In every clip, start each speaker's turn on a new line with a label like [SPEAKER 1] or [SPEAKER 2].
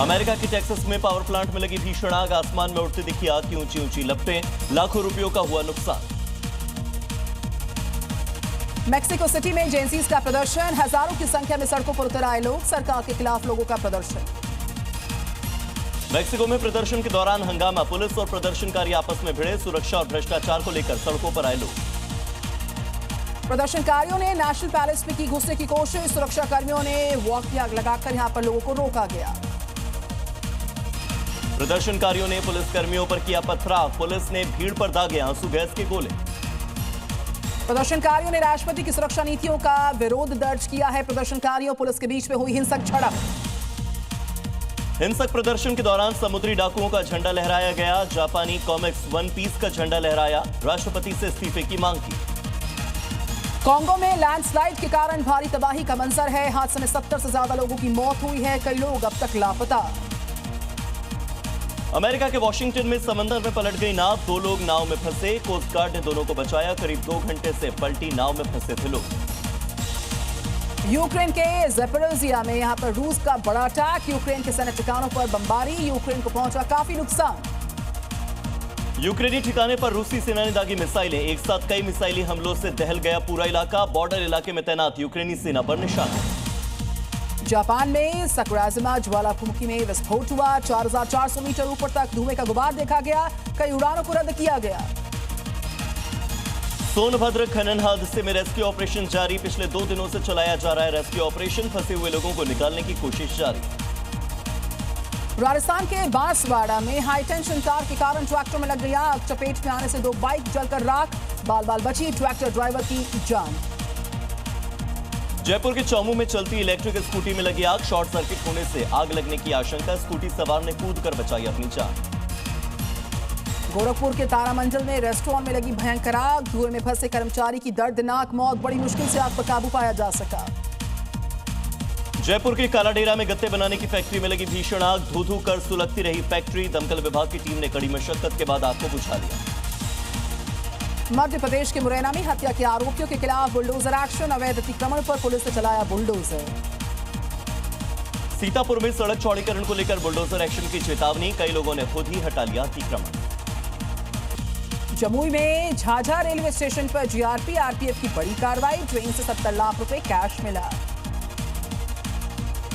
[SPEAKER 1] America के Texas में power plant में लगी भीषण आग, आसमान में उड़ती दिखी आग की ऊंची ऊंची लपटें, लाखों रुपयों का हुआ नुकसान।
[SPEAKER 2] मेक्सिको सिटी में जेएनसीज का प्रदर्शन, हजारों की संख्या में सड़कों पर उतर आए लोग, सरकार के खिलाफ लोगों का प्रदर्शन।
[SPEAKER 1] मेक्सिको में प्रदर्शन के दौरान हंगामा, पुलिस और प्रदर्शनकारी आपस में भिड़े, सुरक्षा और भ्रष्टाचार को लेकर सड़कों पर आए लोग।
[SPEAKER 2] प्रदर्शनकारियों ने नेशनल पैलेस में की घुसने की कोशिश, सुरक्षा कर्मियों ने वॉक की आग लगाकर यहां पर लोगों को रोका गया।
[SPEAKER 1] प्रदर्शनकारियों ने पुलिस कर्मियों पर किया पथराव, पुलिस ने भीड़ पर दागे आंसू गैस के गोले।
[SPEAKER 2] प्रदर्शनकारियों ने राष्ट्रपति की सुरक्षा नीतियों का विरोध दर्ज किया है, प्रदर्शनकारियों पुलिस के बीच में हुई हिंसक झड़प।
[SPEAKER 1] हिंसक प्रदर्शन के दौरान समुद्री डाकुओं का झंडा लहराया गया, जापानी कॉमिक्स वन पीस का झंडा लहराया, राष्ट्रपति से इस्तीफे की मांग की।
[SPEAKER 2] कांगो में लैंडस्लाइड के कारण भारी तबाही का मंजर है, हादसे में 70 से ज्यादा लोगों की मौत हुई है, कई लोग अब तक लापता।
[SPEAKER 1] अमेरिका के वॉशिंगटन में समंदर में पलट गई नाव, 2 लोग नाव में फंसे, कोस्ट गार्ड ने दोनों को बचाया, करीब 2 घंटे से पलटी नाव में फंसे थे लोग।
[SPEAKER 2] यूक्रेन के ज़ैपोरिज़िया में यहां पर रूस का बड़ा अटैक, यूक्रेन के सैन्य ठिकानों पर बमबारी, यूक्रेन को पहुंचा काफी नुकसान।
[SPEAKER 1] यूक्रेनी ठिकाने पर रूसी सेना ने दागी मिसाइलें, एक साथ कई मिसाइली हमलों से दहल गया पूरा इलाका, बॉर्डर इलाके में तैनात यूक्रेनी सेना पर निशाना।
[SPEAKER 2] जापान में सकुराजिमा ज्वालामुखी में विस्फोट हुआ, 4400 मीटर ऊपर तक धुएं का गुबार देखा गया, कई उड़ानों को रद्द किया गया।
[SPEAKER 1] सोनभद्र खनन हादसे में रेस्क्यू ऑपरेशन जारी, पिछले 2 दिनों से चलाया जा रहा है रेस्क्यू ऑपरेशन, फंसे हुए लोगों को निकालने की कोशिश जारी।
[SPEAKER 2] राजस्थान के बांसवाड़ा में हाई टेंशन तार के कारण ट्रैक्टर में लग गई आग, चपेट में आने से 2 बाइक जलकर राख, बाल बाल बची ट्रैक्टर ड्राइवर की जान।
[SPEAKER 1] जयपुर के चौमू में चलती इलेक्ट्रिक स्कूटी में लगी आग, शॉर्ट सर्किट होने से आग लगने की आशंका, स्कूटी सवार ने कूदकर बचाई अपनी जान।
[SPEAKER 2] गोरखपुर के तारामंडल में रेस्टोरेंट में लगी भयंकर आग, धुएं में फंसे कर्मचारी की दर्दनाक मौत, बड़ी मुश्किल से आग पर काबू पाया जा सका।
[SPEAKER 1] जयपुर के कालाडेरा में गत्ते बनाने की फैक्ट्री में लगी भीषण आग, धू धू कर सुलगती रही फैक्ट्री, दमकल विभाग की टीम ने कड़ी मशक्कत के बाद आग को बुझा लिया।
[SPEAKER 2] मध्य प्रदेश के मुरैना में हत्या के आरोपियों के खिलाफ बुलडोजर एक्शन, अवैध अतिक्रमण पर पुलिस ने चलाया बुलडोजर।
[SPEAKER 1] सीतापुर में सड़क चौड़ीकरण को लेकर बुलडोजर एक्शन की चेतावनी, कई लोगों ने खुद ही हटा लिया अतिक्रमण।
[SPEAKER 2] जमुई में झाझा रेलवे स्टेशन पर जीआरपी आरपीएफ की बड़ी कार्रवाई, ट्रेन से 70 लाख रुपए कैश मिला।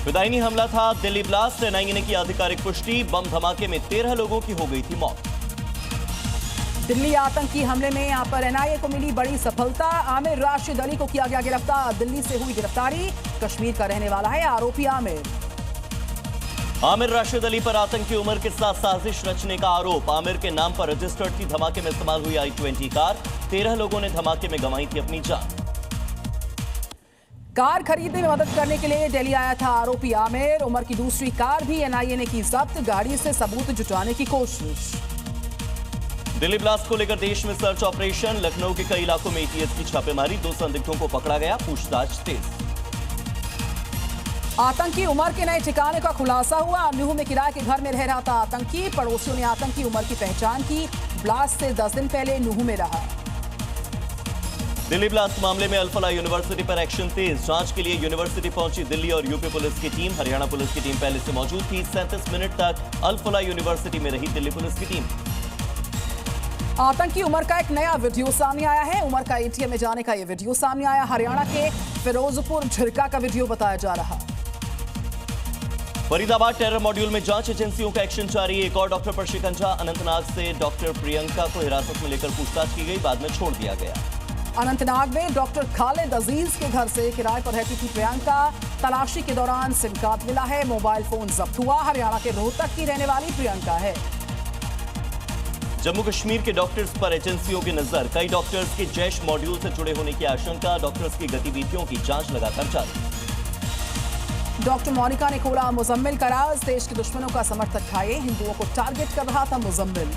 [SPEAKER 1] विदायनी हमला था दिल्ली ब्लास्ट, एनआईए ने की आधिकारिक पुष्टि, बम धमाके में 13 लोगों की हो गई थी मौत।
[SPEAKER 2] दिल्ली आतंकी हमले में यहां पर एनआईए को मिली बड़ी सफलता, आमिर राशिद अली को किया गया गिरफ्तार, दिल्ली से हुई गिरफ्तारी, कश्मीर का रहने वाला है आरोपी आमिर।
[SPEAKER 1] आमिर राशिद अली पर आतंकी उमर के साथ साजिश रचने का आरोप, आमिर के नाम पर रजिस्टर्ड थी धमाके में इस्तेमाल हुई i20 कार, 13 लोगों ने धमाके में गंवाई थी अपनी जान।
[SPEAKER 2] कार खरीदने में मदद करने के लिए दिल्ली आया था आरोपी आमिर, उमर की दूसरी कार भी एनआईए ने की जब्त, गाड़ी से सबूत जुटाने की कोशिश।
[SPEAKER 1] दिल्ली ब्लास्ट को लेकर देश में सर्च ऑपरेशन, लखनऊ के कई इलाकों में एटीएस की छापेमारी, 2 संदिग्धों को पकड़ा गया, पूछताछ तेज।
[SPEAKER 2] आतंकी उमर के नए ठिकाने का खुलासा हुआ, न्यू में किराए के घर में रह रहा था आतंकी, पड़ोसियों ने आतंकी उमर की पहचान की, ब्लास्ट से 10 दिन पहले न्यू में रहा।
[SPEAKER 1] दिल्ली ब्लास्ट मामले में अल फलाह यूनिवर्सिटी पर एक्शन तेज, जांच के लिए यूनिवर्सिटी पहुंची दिल्ली और यूपी पुलिस की टीम, हरियाणा पुलिस की टीम पहले से मौजूद थी, 37 मिनट तक अल फलाह यूनिवर्सिटी में रही दिल्ली पुलिस की टीम।
[SPEAKER 2] आतंकी उमर का एक नया वीडियो सामने आया है, उमर का एटीएम में जाने का यह वीडियो सामने आया, हरियाणा के फिरोजपुर झिरका का वीडियो बताया जा रहा।
[SPEAKER 1] फरीदाबाद टेरर मॉड्यूल में जांच एजेंसियों का एक्शन जारी, एक और डॉक्टर पर शिकंजा, अनंतनाग से डॉक्टर प्रियंका को हिरासत में लेकर पूछताछ की गई, बाद में छोड़ दिया गया।
[SPEAKER 2] अनंतनाग में डॉक्टर खालिद अजीज के घर से किराए पर रहती थी प्रियंका, तलाशी के दौरान सिम कार्ड मिला है, मोबाइल फोन जब्त हुआ, हरियाणा के रोहतक की रहने वाली प्रियंका है।
[SPEAKER 1] जम्मू कश्मीर के डॉक्टर्स पर एजेंसियों की नजर, कई डॉक्टर्स के जैश मॉड्यूल से जुड़े होने की आशंका, डॉक्टर्स की गतिविधियों की जांच लगातार जारी।
[SPEAKER 2] डॉक्टर मोनिका ने खोला मुजम्मिल का राज, देश के दुश्मनों का समर्थक था ये, हिंदुओं को टारगेट कर रहा था मुजम्मिल।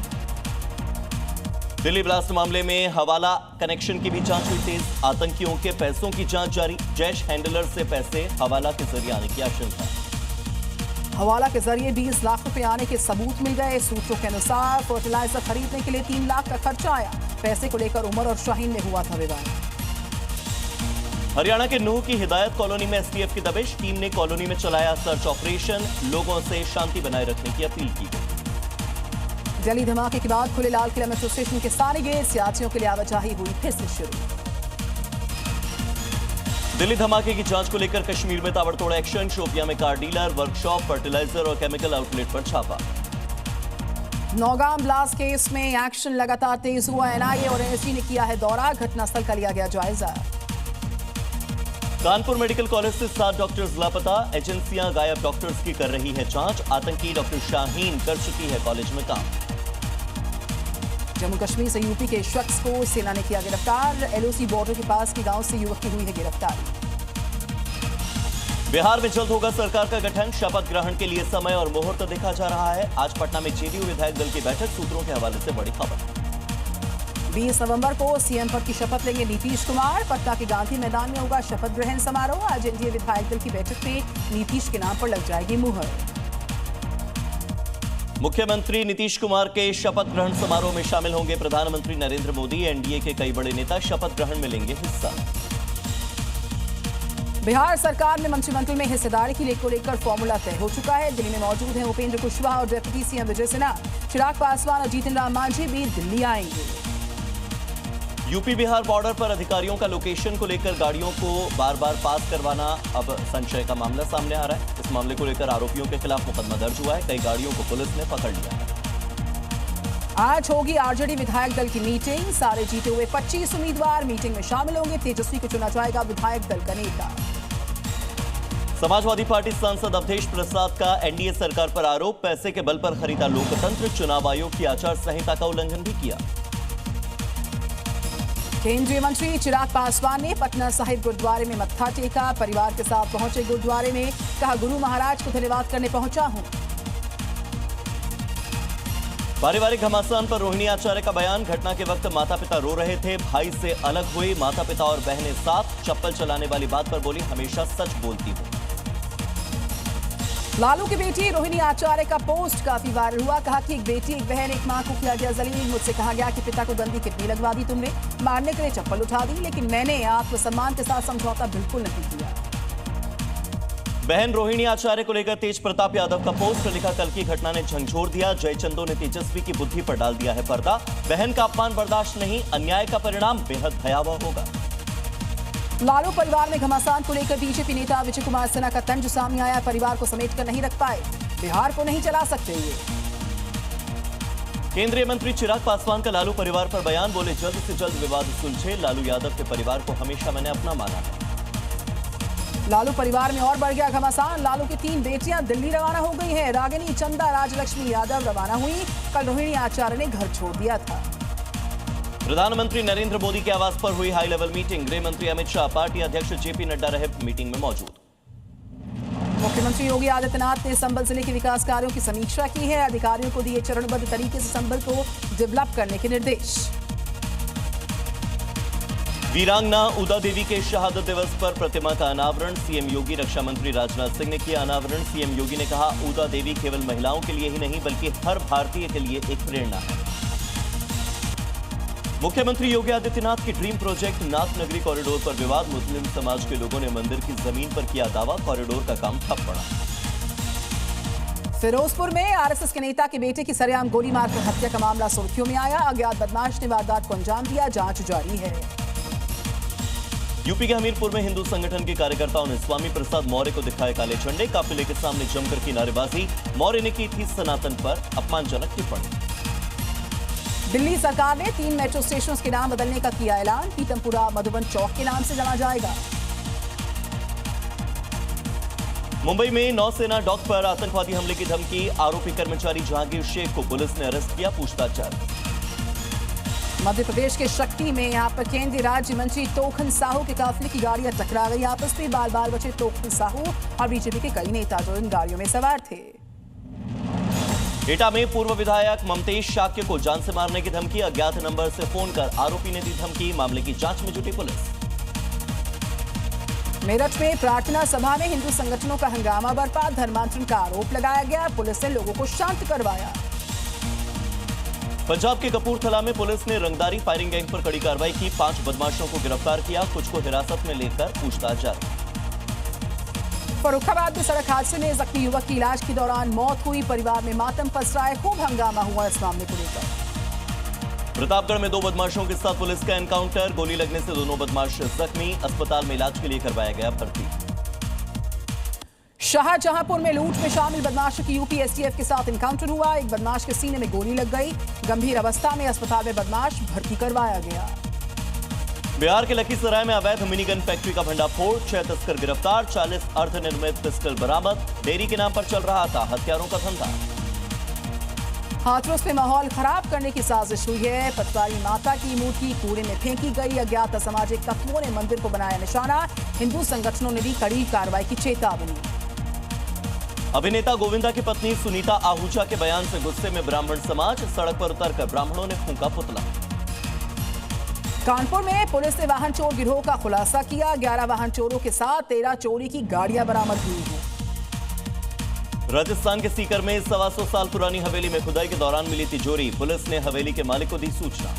[SPEAKER 1] दिल्ली ब्लास्ट मामले में हवाला कनेक्शन की भी जांच हुई तेज, आतंकियों के पैसों की जांच जारी, जैश हैंडलर से पैसे हवाला के जरिए आने की आशंका।
[SPEAKER 2] हवाला के जरिए 20 लाख रुपए आने के सबूत मिल गए, सूत्रों के अनुसार फर्टिलाइजर खरीदने के लिए 3 लाख का खर्चा आया, पैसे को लेकर उमर और शाहीन में हुआ था विवाद।
[SPEAKER 1] हरियाणा के नूह की हिदायत कॉलोनी में एसटीएफ की दबिश, टीम ने कॉलोनी में चलाया सर्च ऑपरेशन, लोगों से शांति बनाए रखने की अपील की गई।
[SPEAKER 2] दिल्ली धमाके के बाद खुले लाल किला मेट्रो स्टेशन के सारे गेट, यात्रियों के लिए आवाजाही हुई फिर से शुरू।
[SPEAKER 1] दिल्ली धमाके की जांच को लेकर कश्मीर में ताबड़तोड़ एक्शन, शोपियां में कार डीलर, वर्कशॉप, फर्टिलाइजर और केमिकल आउटलेट पर छापा।
[SPEAKER 2] नौगाम ब्लास्ट केस में एक्शन लगातार तेज हुआ, एनआईए और एनएसजी ने किया है दौरा, घटनास्थल का लिया गया जायजा।
[SPEAKER 1] कानपुर मेडिकल कॉलेज से 7 डॉक्टर्स लापता, एजेंसियां गायब डॉक्टर्स की कर रही है जांच, आतंकी डॉक्टर शाहीन कर चुकी है कॉलेज में काम।
[SPEAKER 2] जम्मू कश्मीर से यूपी के शख्स को सेना ने किया गिरफ्तार, एलओसी बॉर्डर के पास के गांव से युवक की हुई है गिरफ्तारी।
[SPEAKER 1] बिहार में जल्द होगा सरकार का गठन, शपथ ग्रहण के लिए समय और मुहूर्त देखा जा रहा है। आज पटना में जेडीयू विधायक दल की बैठक, सूत्रों के हवाले से बड़ी खबर।
[SPEAKER 2] 20 नवंबर को सीएम पद की शपथ लेंगे नीतीश कुमार, पटना के गांधी मैदान में होगा शपथ ग्रहण समारोह। आज एनडीए विधायक दल की बैठक में नीतीश के नाम पर लग जाएगी मुहर।
[SPEAKER 1] मुख्यमंत्री नीतीश कुमार के शपथ ग्रहण समारोह में शामिल होंगे प्रधानमंत्री नरेंद्र मोदी, एनडीए के कई बड़े नेता शपथ ग्रहण में लेंगे हिस्सा।
[SPEAKER 2] बिहार सरकार में मंत्रिमंडल में हिस्सेदारी की लेकर फॉर्मूला तय हो चुका है। दिल्ली में मौजूद हैं उपेंद्र कुशवाहा और डिप्टी सीएम विजय सिन्हा, चिराग पासवान और जीतन राम मांझी भी दिल्ली आएंगे।
[SPEAKER 1] यूपी बिहार बॉर्डर पर अधिकारियों का लोकेशन को लेकर गाड़ियों को बार बार पास करवाना अब संशय का मामला सामने आ रहा है। इस मामले को लेकर आरोपियों के खिलाफ मुकदमा दर्ज हुआ है, कई गाड़ियों को पुलिस ने पकड़ लिया है।
[SPEAKER 2] आज होगी आरजेडी विधायक दल की मीटिंग, सारे जीते हुए 25 उम्मीदवार मीटिंग में शामिल होंगे। तेजस्वी को चुना जाएगा विधायक दल का नेता।
[SPEAKER 1] समाजवादी पार्टी सांसद अवधेश प्रसाद का एनडीए सरकार पर आरोप, पैसे के बल पर खरीदा लोकतंत्र, चुनाव आयोग की आचार संहिता का उल्लंघन भी किया।
[SPEAKER 2] केंद्रीय मंत्री चिराग पासवान ने पटना साहिब गुरुद्वारे में मत्था टेका, परिवार के साथ पहुंचे गुरुद्वारे में, कहा गुरु महाराज को धन्यवाद करने पहुंचा हूं।
[SPEAKER 1] पारिवारिक घमासान पर रोहिणी आचार्य का बयान, घटना के वक्त माता पिता रो रहे थे, भाई से अलग हुई, माता पिता और बहनें साथ, चप्पल चलाने वाली बात पर बोली हमेशा सच बोलती हूं।
[SPEAKER 2] लालू की बेटी रोहिणी आचार्य का पोस्ट काफी वायरल हुआ, कहा कि एक बेटी एक बहन एक मां को किया गया जलील, मुझसे कहा गया कि पिता को गंदी कितनी लगवा दी तुमने, मारने के लिए चप्पल उठा दी, लेकिन मैंने आत्मसम्मान के साथ समझौता बिल्कुल नहीं किया।
[SPEAKER 1] बहन रोहिणी आचार्य को लेकर तेज प्रताप यादव का पोस्ट, लिखा कल की घटना ने झंझोर दिया, जयचंदो ने तेजस्वी की बुद्धि पर डाल दिया है पर्दा, बहन का अपमान बर्दाश्त नहीं, अन्याय का परिणाम बेहद भयावह होगा।
[SPEAKER 2] लालू परिवार में घमासान को लेकर बीजेपी नेता विजय कुमार सिन्हा का तंज सामने आया, परिवार को समेटकर नहीं रख पाए, बिहार को नहीं चला सकते ये।
[SPEAKER 1] केंद्रीय मंत्री चिराग पासवान का लालू परिवार पर बयान, बोले जल्द से जल्द विवाद सुलझे, लालू यादव के परिवार को हमेशा मैंने अपना माना है।
[SPEAKER 2] लालू परिवार में और बढ़ गया घमासान, लालू की 3 बेटियां दिल्ली रवाना हो गई हैं, रागिनी, चंदा, राजलक्ष्मी यादव रवाना हुई, कल रोहिणी आचार्य ने घर छोड़ दिया था।
[SPEAKER 1] प्रधानमंत्री नरेंद्र मोदी के आवास पर हुई हाई लेवल मीटिंग, गृह मंत्री अमित शाह, पार्टी अध्यक्ष जेपी नड्डा रहे मीटिंग में मौजूद।
[SPEAKER 2] मुख्यमंत्री योगी आदित्यनाथ ने संभल जिले के विकास कार्यों की समीक्षा की है, अधिकारियों को दिए चरणबद्ध तरीके से संभल को डेवलप करने के निर्देश।
[SPEAKER 1] वीरांगना उदा देवी के शहादत दिवस पर प्रतिमा का अनावरण, सीएम योगी, रक्षा मंत्री राजनाथ सिंह ने किया अनावरण, सीएम योगी ने कहा उदा देवी केवल महिलाओं के लिए ही नहीं बल्कि हर भारतीय के लिए एक प्रेरणा है। मुख्यमंत्री योगी आदित्यनाथ की ड्रीम प्रोजेक्ट नाथ नगरी कॉरिडोर पर विवाद, मुस्लिम समाज के लोगों ने मंदिर की जमीन पर किया दावा, कॉरिडोर का काम ठप पड़ा।
[SPEAKER 2] फिरोजपुर में आरएसएस के नेता के बेटे की सरेआम गोली मारकर हत्या का मामला सुर्खियों में आया, अज्ञात बदमाश ने वारदात को अंजाम दिया, जांच जारी है।
[SPEAKER 1] यूपी के हमीरपुर में हिंदू संगठन के कार्यकर्ताओं ने स्वामी प्रसाद मौर्य को दिखाए काले झंडे, काफिले के सामने जमकर की नारेबाजी, मौर्य ने की थी सनातन पर अपमानजनक टिप्पणी।
[SPEAKER 2] दिल्ली सरकार ने 3 मेट्रो स्टेशंस के नाम बदलने का किया ऐलान, पीतमपुरा मधुबन चौक के नाम से जाना जाएगा।
[SPEAKER 1] मुंबई में नौसेना डॉक पर आतंकवादी हमले की धमकी, आरोपी कर्मचारी जहांगीर शेख को पुलिस ने अरेस्ट किया, पूछताछ जारी।
[SPEAKER 2] मध्य प्रदेश के शक्ति में यहां पर केंद्रीय राज्य मंत्री तोखन साहू के काफिले की गाड़ियां टकरा गई आपस में, बाल बाल बचे तोखन साहू और बीजेपी के कई नेता जो इन गाड़ियों में सवार थे।
[SPEAKER 1] एटा में पूर्व विधायक ममतेश शाक्य को जान से मारने की धमकी, अज्ञात नंबर से फोन कर आरोपी ने दी धमकी, मामले की जांच में जुटी पुलिस।
[SPEAKER 2] मेरठ में प्रार्थना सभा में हिंदू संगठनों का हंगामा बरपा, धर्मांतरण का आरोप लगाया गया, पुलिस ने लोगों को शांत करवाया।
[SPEAKER 1] पंजाब के कपूरथला में पुलिस ने रंगदारी फायरिंग गैंग पर कड़ी कार्रवाई की। 5 बदमाशों को गिरफ्तार किया, कुछ को हिरासत में लेकर पूछताछ जारी।
[SPEAKER 2] फर्रुखाबाद में सड़क हादसे में जख्मी युवक की इलाज के दौरान मौत हुई। परिवार में मातम पसरा है, खूब हंगामा हुआ इस मामले को लेकर।
[SPEAKER 1] प्रतापगढ़ में 2 बदमाशों के साथ पुलिस का एनकाउंटर, गोली लगने से दोनों बदमाश जख्मी, अस्पताल में इलाज के लिए करवाया गया भर्ती।
[SPEAKER 2] शाहजहांपुर में लूट में शामिल बदमाशों की यूपी एसटीएफ के साथ एनकाउंटर हुआ। एक बदमाश के सीने में गोली लग गई, गंभीर अवस्था में अस्पताल में बदमाश भर्ती करवाया गया।
[SPEAKER 1] बिहार के लखीसराय में अवैध मिनी गन फैक्ट्री का भंडाफोड़, 6 तस्कर गिरफ्तार, 40 अर्धनिर्मित पिस्टल बरामद। डेयरी के नाम पर चल रहा था हथियारों का धंधा।
[SPEAKER 2] हाथरस में माहौल खराब करने की साजिश हुई है। पटवारी माता की मूर्ति कूड़े में फेंकी गई। अज्ञात असामाजिक तत्वों ने मंदिर को बनाया निशाना। हिंदू संगठनों ने दी कड़ी कार्रवाई की चेतावनी।
[SPEAKER 1] अभिनेता गोविंदा की पत्नी सुनीता आहूजा के बयान से गुस्से में ब्राह्मण समाज, सड़क पर उतरकर ब्राह्मणों ने फूंका पुतला।
[SPEAKER 2] कानपुर में पुलिस ने वाहन चोर गिरोह का खुलासा किया। 11 वाहन चोरों के साथ 13 चोरी की गाड़ियां बरामद हुई हैं।
[SPEAKER 1] राजस्थान के सीकर में 125 साल पुरानी हवेली में खुदाई के दौरान मिली तिजोरी, पुलिस ने हवेली के मालिक को दी सूचना।